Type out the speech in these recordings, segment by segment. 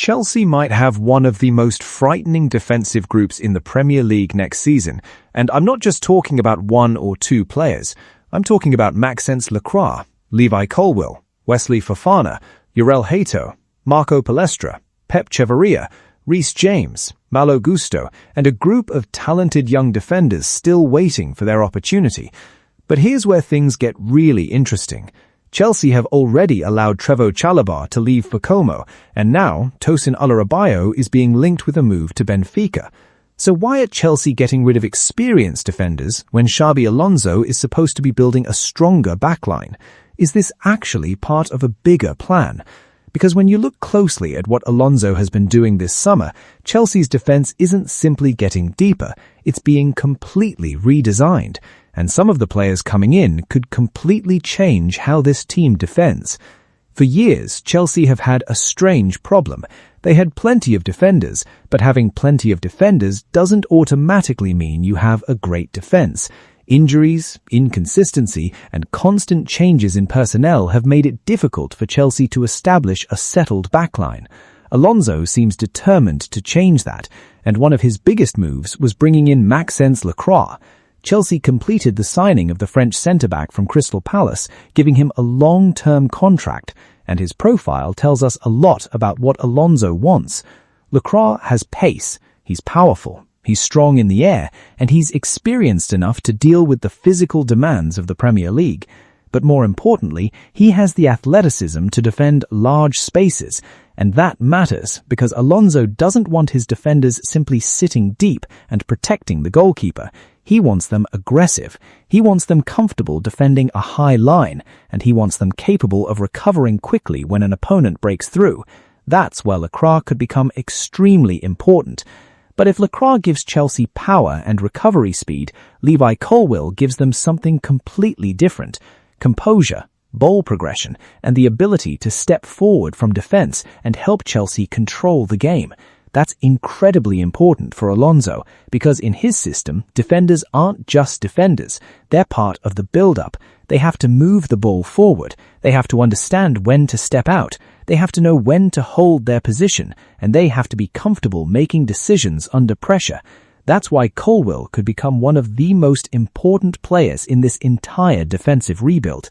Chelsea might have one of the most frightening defensive groups in the Premier League next season, and I'm not just talking about one or two players. I'm talking about Maxence Lacroix, Levi Colwill, Wesley Fofana, Jorrel Hato, Marco Palestra, Pep Chavarría, Reece James, Malo and a group of talented young defenders still waiting for their opportunity. But here's where things get really interesting. Chelsea have already allowed Trevoh Chalobah to leave for Como, and now Tosin Adarabioyo is being linked with a move to Benfica. So why are Chelsea getting rid of experienced defenders when Xabi Alonso is supposed to be building a stronger backline? Is this actually part of a bigger plan? Because when you look closely at what Alonso has been doing this summer, Chelsea's defense isn't simply getting deeper, it's being completely redesigned. And some of the players coming in could completely change how this team defends. For years, Chelsea have had a strange problem. They had plenty of defenders, but having plenty of defenders doesn't automatically mean you have a great defense. Injuries, inconsistency, and constant changes in personnel have made it difficult for Chelsea to establish a settled backline. Alonso seems determined to change that, and one of his biggest moves was bringing in Maxence Lacroix. Chelsea completed the signing of the French centre-back from Crystal Palace, giving him a long-term contract, and his profile tells us a lot about what Alonso wants. Lacroix has pace, he's powerful, he's strong in the air, and he's experienced enough to deal with the physical demands of the Premier League. But more importantly, he has the athleticism to defend large spaces, and that matters because Alonso doesn't want his defenders simply sitting deep and protecting the goalkeeper. He wants them aggressive, he wants them comfortable defending a high line, and he wants them capable of recovering quickly when an opponent breaks through. That's where Lacroix could become extremely important. But if Lacroix gives Chelsea power and recovery speed, Levi Colwill gives them something completely different: composure, ball progression, and the ability to step forward from defense and help Chelsea control the game. That's incredibly important for Alonso, because in his system, defenders aren't just defenders. They're part of the build-up. They have to move the ball forward. They have to understand when to step out. They have to know when to hold their position, and they have to be comfortable making decisions under pressure. That's why Colwill could become one of the most important players in this entire defensive rebuild.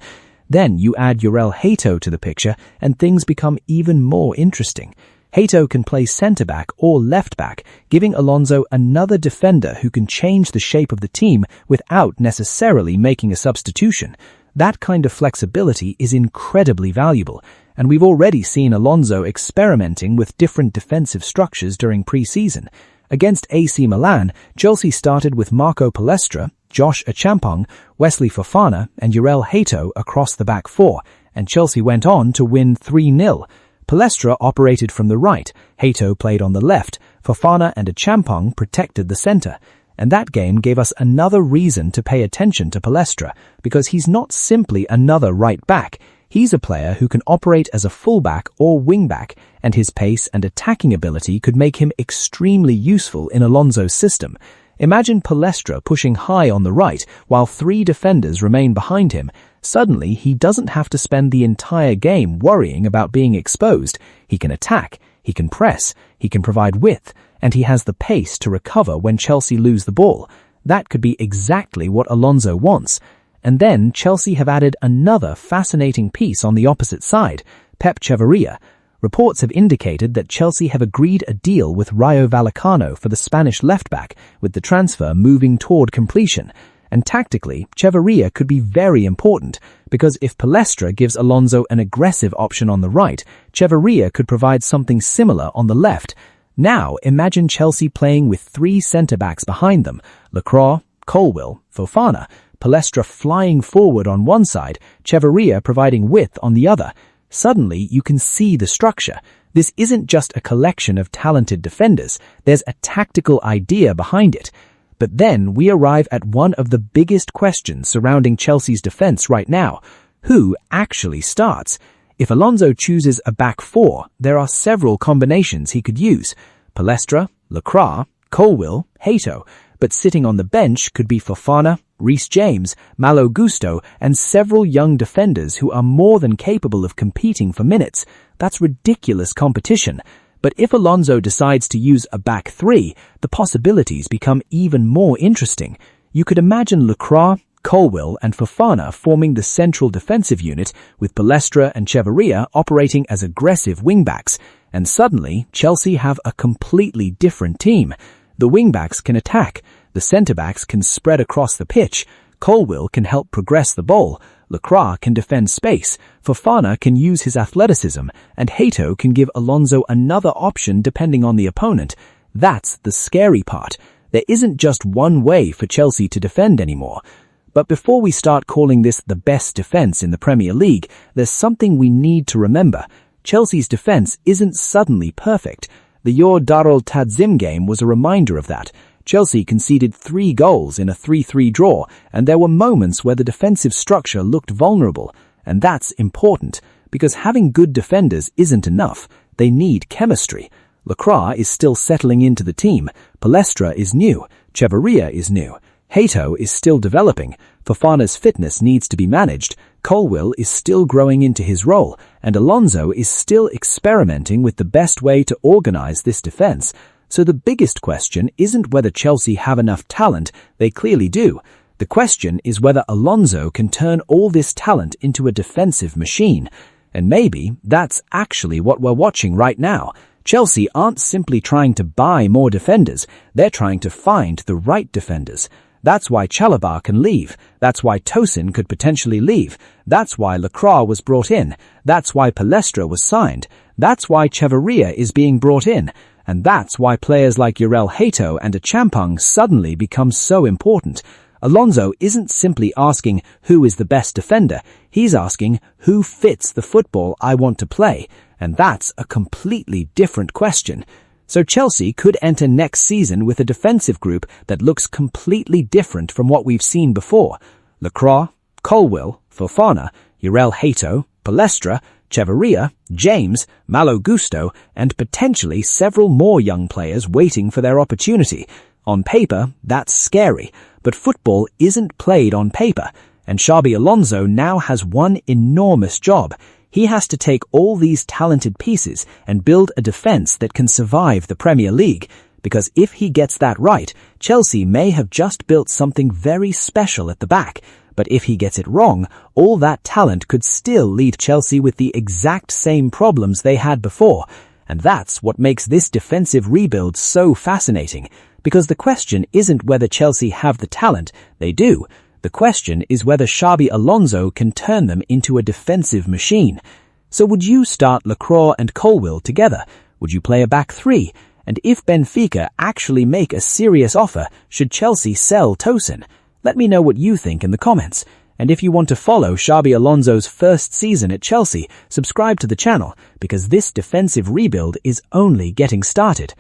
Then you add Jorrel Hato to the picture, and things become even more interesting. Hato can play centre-back or left-back, giving Alonso another defender who can change the shape of the team without necessarily making a substitution. That kind of flexibility is incredibly valuable, and we've already seen Alonso experimenting with different defensive structures during pre-season. Against AC Milan, Chelsea started with Marco Palestra, Josh Achampong, Wesley Fofana, and Jorrel Hato across the back four, and Chelsea went on to win 3-0. Palestra operated from the right, Hato played on the left, Fofana and Achampong protected the centre. And that game gave us another reason to pay attention to Palestra, because he's not simply another right back. He's a player who can operate as a fullback or wingback, and his pace and attacking ability could make him extremely useful in Alonso's system. Imagine Palestra pushing high on the right while 3 defenders remain behind him. Suddenly, he doesn't have to spend the entire game worrying about being exposed. He can attack, he can press, he can provide width, and he has the pace to recover when Chelsea lose the ball. That could be exactly what Alonso wants. And then Chelsea have added another fascinating piece on the opposite side, Pep Chavarría. Reports have indicated that Chelsea have agreed a deal with Rayo Vallecano for the Spanish left-back, with the transfer moving toward completion. And tactically, Chavarría could be very important, because if Palestra gives Alonso an aggressive option on the right, Chavarría could provide something similar on the left. Now imagine Chelsea playing with 3 centre-backs behind them: Lacroix, Colwill, Fofana, Palestra flying forward on one side, Chavarría providing width on the other. Suddenly, you can see the structure. This isn't just a collection of talented defenders. There's a tactical idea behind it. But then we arrive at one of the biggest questions surrounding Chelsea's defense right now. Who actually starts? If Alonso chooses a back four, there are several combinations he could use: Palestra, Lacroix, Colwill, Hato. But sitting on the bench could be Fofana, Reece James, Malo and several young defenders who are more than capable of competing for minutes. That's ridiculous competition. But if Alonso decides to use a back three, the possibilities become even more interesting. You could imagine Lacroix, Colwill and Fofana forming the central defensive unit, with Palestra and Chavarría operating as aggressive wingbacks, and suddenly Chelsea have a completely different team. The wingbacks can attack, the centre-backs can spread across the pitch, Colwill can help progress the ball, Lacroix can defend space, Fofana can use his athleticism, and Hato can give Alonso another option depending on the opponent. That's the scary part. There isn't just one way for Chelsea to defend anymore. But before we start calling this the best defense in the Premier League, there's something we need to remember. Chelsea's defense isn't suddenly perfect. The Jorrel Hato game was a reminder of that. Chelsea conceded 3 goals in a 3-3 draw, and there were moments where the defensive structure looked vulnerable. And that's important, because having good defenders isn't enough. They need chemistry. Lacroix is still settling into the team. Palestra is new. Chavarría is new. Hato is still developing, Fofana's fitness needs to be managed, Colwill is still growing into his role, and Alonso is still experimenting with the best way to organize this defense. So the biggest question isn't whether Chelsea have enough talent, they clearly do. The question is whether Alonso can turn all this talent into a defensive machine. And maybe that's actually what we're watching right now. Chelsea aren't simply trying to buy more defenders, they're trying to find the right defenders. That's why Chalobah can leave. That's why Tosin could potentially leave. That's why Lacroix was brought in. That's why Palestra was signed. That's why Chavarría is being brought in. And that's why players like Jorrel Hato and Achampong suddenly become so important. Alonso isn't simply asking who is the best defender. He's asking who fits the football I want to play. And that's a completely different question. So Chelsea could enter next season with a defensive group that looks completely different from what we've seen before. Lacroix, Colwill, Fofana, Jorrel Hato, Palestra, Chavarría, James, Malo and potentially several more young players waiting for their opportunity. On paper, that's scary, but football isn't played on paper, and Xabi Alonso now has one enormous job. He has to take all these talented pieces and build a defense that can survive the Premier League, because if he gets that right, Chelsea may have just built something very special at the back. But if he gets it wrong, all that talent could still leave Chelsea with the exact same problems they had before. And that's what makes this defensive rebuild so fascinating, because the question isn't whether Chelsea have the talent, they do. The question is whether Xabi Alonso can turn them into a defensive machine. So would you start Lacroix and Colwill together? Would you play a back three? And if Benfica actually make a serious offer, should Chelsea sell Tosin? Let me know what you think in the comments. And if you want to follow Xabi Alonso's first season at Chelsea, subscribe to the channel, because this defensive rebuild is only getting started.